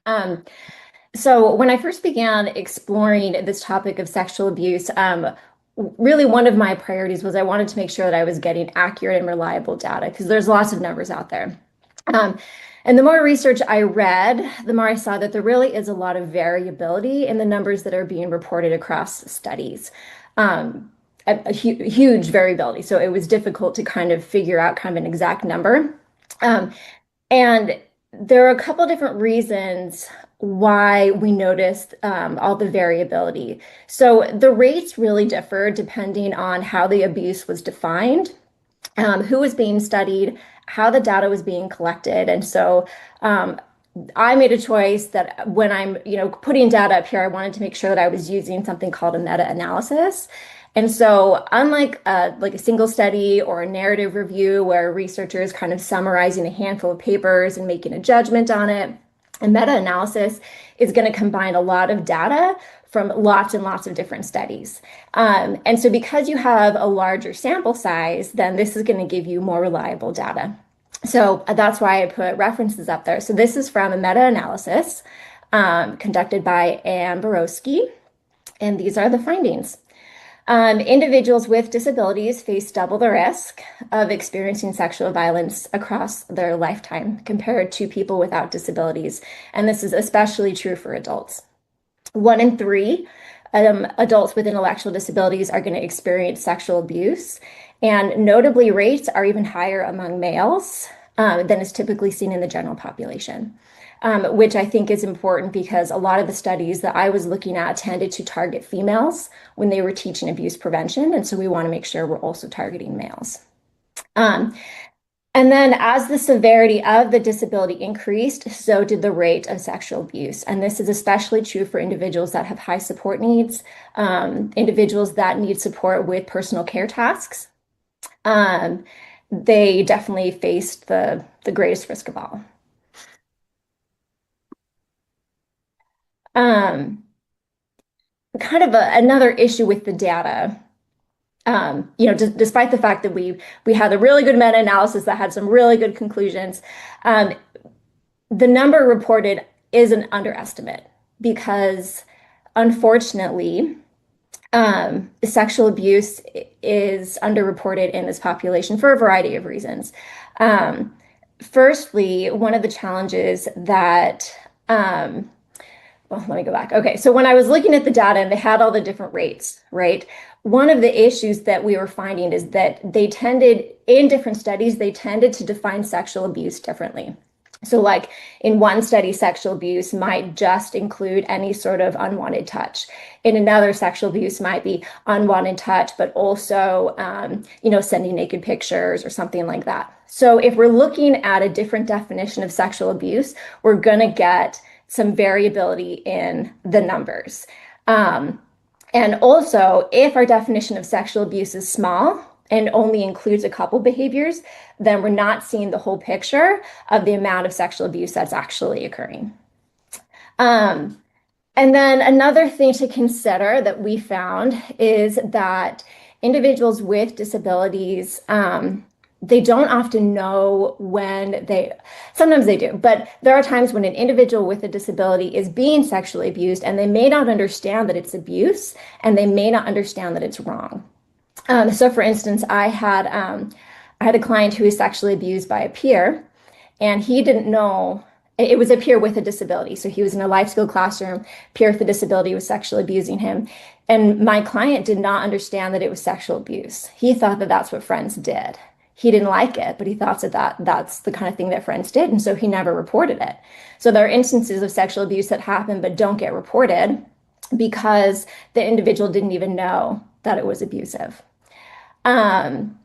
Um, so when I first began exploring this topic of sexual abuse, really one of my priorities was I wanted to make sure that I was getting accurate and reliable data because there's lots of numbers out there. Um, and the more research I read, the more I saw that there really is a lot of variability in the numbers that are being reported across studies. Um, huge variability. So it was difficult to kind of figure out kind of an exact number. Um, and there are a couple different reasons why we noticed all the variability. So the rates really differ depending on how the abuse was defined, who was being studied, how the data was being collected. And so I made a choice that when I'm, putting data up here, I wanted to make sure that I was using something called a meta-analysis. And so unlike like a single study or a narrative review where researchers kind of summarizing a handful of papers and making a judgment on it, a meta-analysis is going to combine a lot of data from lots and lots of different studies. And so because you have a larger sample size, then this is going to give you more reliable data. So that's why I put references up there. So this is from a meta-analysis conducted by Anne Borowski, and these are the findings. Individuals with disabilities face double the risk of experiencing sexual violence across their lifetime compared to people without disabilities. And this is especially true for adults. 1 in 3 adults with intellectual disabilities are going to experience sexual abuse. And notably, rates are even higher among males than is typically seen in the general population. Which I think is important because a lot of the studies that I was looking at tended to target females when they were teaching abuse prevention. And so we want to make sure we're also targeting males. And then as the severity of the disability increased, so did the rate of sexual abuse. And this is especially true for individuals that have high support needs, individuals that need support with personal care tasks. They definitely faced the greatest risk of all. Um, Kind of another issue with the data. Despite the fact that we had a really good meta-analysis that had some really good conclusions, the number reported is an underestimate because, unfortunately, sexual abuse is underreported in this population for a variety of reasons. Firstly, one of the challenges that well, let me go back. Okay, so when I was looking at the data and they had all the different rates, right? One of the issues that we were finding is that in different studies, they tended to define sexual abuse differently. So like in one study, sexual abuse might just include any sort of unwanted touch. In another, sexual abuse might be unwanted touch, but also, sending naked pictures or something like that. So if we're looking at a different definition of sexual abuse, we're going to get some variability in the numbers. And also, if our definition of sexual abuse is small and only includes a couple behaviors, then we're not seeing the whole picture of the amount of sexual abuse that's actually occurring. And then another thing to consider that we found is that individuals with disabilities, they don't often know sometimes they do, but there are times when an individual with a disability is being sexually abused and they may not understand that it's abuse and they may not understand that it's wrong. So for instance, I had a client who was sexually abused by a peer and he didn't know it was a peer with a disability. So he was in a life skill classroom, peer with a disability was sexually abusing him. And my client did not understand that it was sexual abuse. He thought that that's what friends did. He didn't like it, but he thought that's the kind of thing that friends did. And so he never reported it. So there are instances of sexual abuse that happen, but don't get reported because the individual didn't even know that it was abusive. And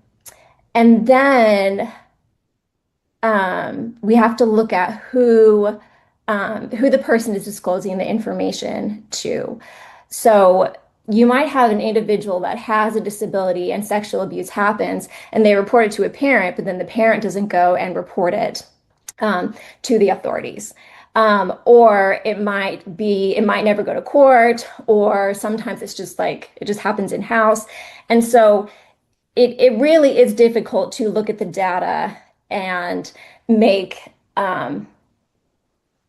then we have to look at who the person is disclosing the information to. So you might have an individual that has a disability and sexual abuse happens and they report it to a parent, but then the parent doesn't go and report it to the authorities. Or it might never go to court, or sometimes it's just like, it just happens in-house. And so it really is difficult to look at the data and make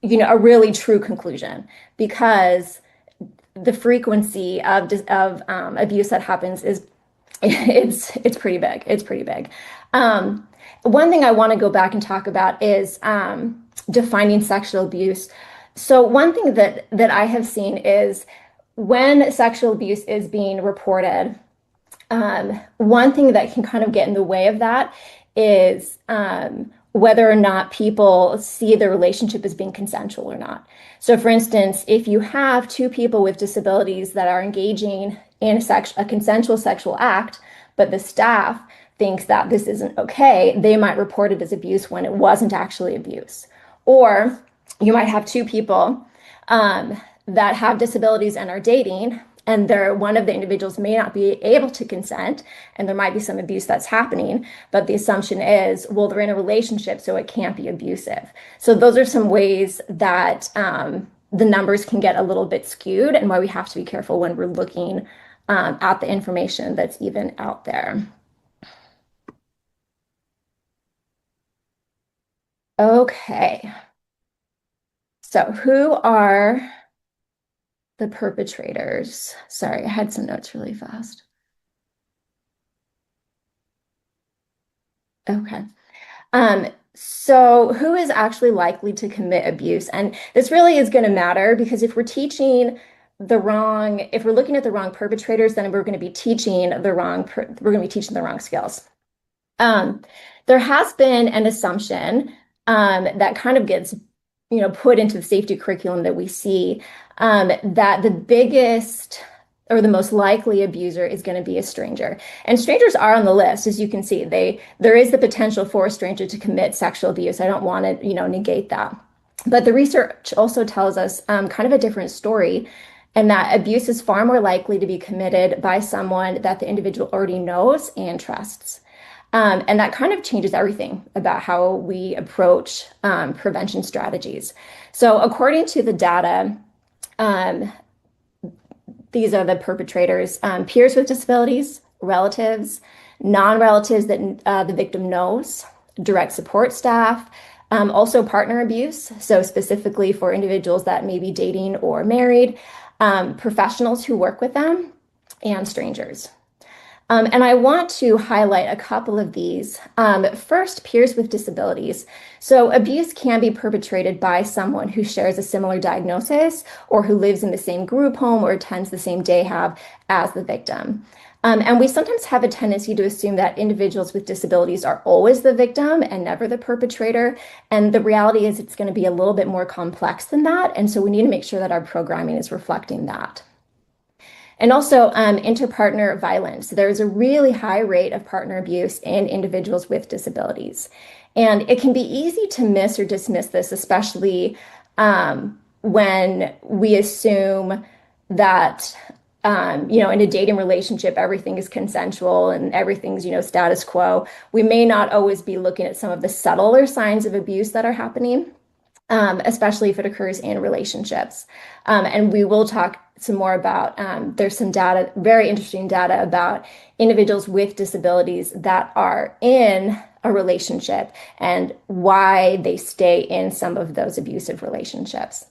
a really true conclusion because the frequency of abuse that happens is it's pretty big. It's pretty big. Um, One thing I want to go back and talk about is defining sexual abuse. So one thing that I have seen is when sexual abuse is being reported, one thing that can kind of get in the way of that is whether or not people see the relationship as being consensual or not. So, for instance, if you have two people with disabilities that are engaging in a consensual sexual act, but the staff thinks that this isn't okay, they might report it as abuse when it wasn't actually abuse. Or you might have two people that have disabilities and are dating, and one of the individuals may not be able to consent, and there might be some abuse that's happening, but the assumption is, well, they're in a relationship, so it can't be abusive. So those are some ways that the numbers can get a little bit skewed, and why we have to be careful when we're looking at the information that's even out there. Okay, so who are the perpetrators? Sorry, I had some notes really fast. Okay. So who is actually likely to commit abuse? And this really is going to matter because if we're looking at the wrong perpetrators, then we're going to be teaching the wrong skills. Um, there has been an assumption that kind of gets, put into the safety curriculum that we see that the biggest or the most likely abuser is going to be a stranger. And strangers are on the list, as you can see. There is the potential for a stranger to commit sexual abuse. I don't want to, negate that. But the research also tells us kind of a different story, and that abuse is far more likely to be committed by someone that the individual already knows and trusts. And that kind of changes everything about how we approach prevention strategies. So, according to the data, um, these are the perpetrators: peers with disabilities, relatives, non-relatives that the victim knows, direct support staff, also partner abuse. So, specifically for individuals that may be dating or married, professionals who work with them, and strangers. And I want to highlight a couple of these. First, peers with disabilities. So, abuse can be perpetrated by someone who shares a similar diagnosis or who lives in the same group home or attends the same day hab as the victim. And we sometimes have a tendency to assume that individuals with disabilities are always the victim and never the perpetrator. And the reality is, it's going to be a little bit more complex than that. And so, we need to make sure that our programming is reflecting that. And also interpartner violence. There's a really high rate of partner abuse in individuals with disabilities. And it can be easy to miss or dismiss this, especially when we assume that, in a dating relationship, everything is consensual and everything's, status quo. We may not always be looking at some of the subtler signs of abuse that are happening. Especially if it occurs in relationships. And we will talk some more about, there's some data, very interesting data about individuals with disabilities that are in a relationship and why they stay in some of those abusive relationships.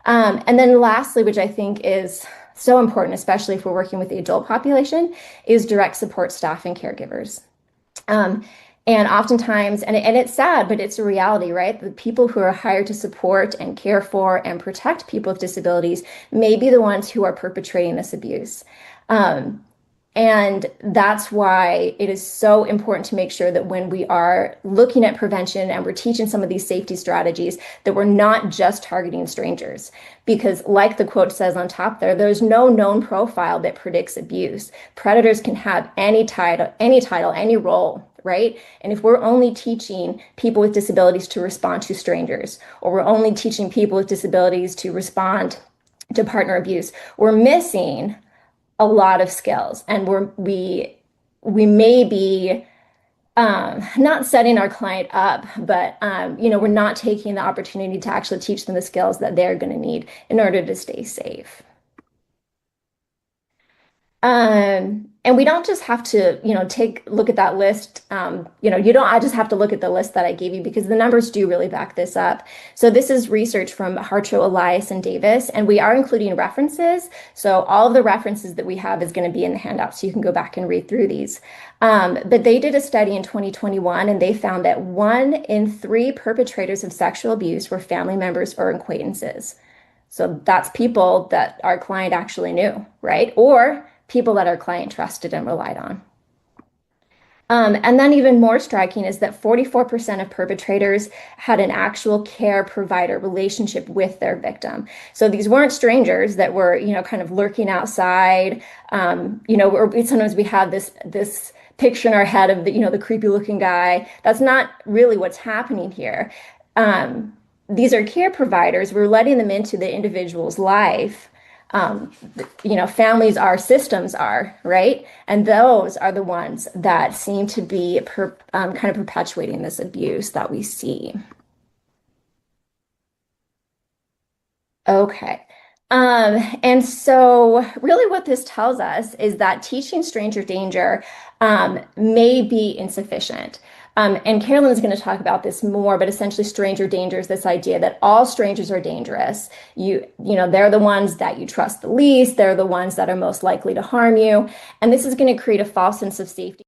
And then lastly, which I think is so important, especially if we're working with the adult population, is direct support staff and caregivers. And oftentimes, and it's sad, but it's a reality, right? The people who are hired to support and care for and protect people with disabilities may be the ones who are perpetrating this abuse. And that's why it is so important to make sure that when we are looking at prevention and we're teaching some of these safety strategies, that we're not just targeting strangers. Because like the quote says on top there, there's no known profile that predicts abuse. Predators can have any title, any role, right? And if we're only teaching people with disabilities to respond to strangers, or we're only teaching people with disabilities to respond to partner abuse, we're missing a lot of skills, and we may be not setting our client up, but we're not taking the opportunity to actually teach them the skills that they're going to need in order to stay safe. And we don't just have to, take look at that list. You don't I just have to look at the list that I gave you because the numbers do really back this up. So this is research from Hartro, Elias, and Davis, and we are including references. So all of the references that we have is going to be in the handout, so you can go back and read through these. But they did a study in 2021, and they found that 1 in 3 perpetrators of sexual abuse were family members or acquaintances. So that's people that our client actually knew, right? Or people that our client trusted and relied on. And then even more striking is that 44% of perpetrators had an actual care provider relationship with their victim. So these weren't strangers that were, kind of lurking outside. Or sometimes we have this picture in our head of the creepy looking guy. That's not really what's happening here. These are care providers. We're letting them into the individual's life. Families are, systems are, right? And those are the ones that seem to be kind of perpetuating this abuse that we see. Okay. And so really what this tells us is that teaching stranger danger may be insufficient. And Carolyn is going to talk about this more, but essentially stranger danger is this idea that all strangers are dangerous. They're the ones that you trust the least. They're the ones that are most likely to harm you. And this is going to create a false sense of safety.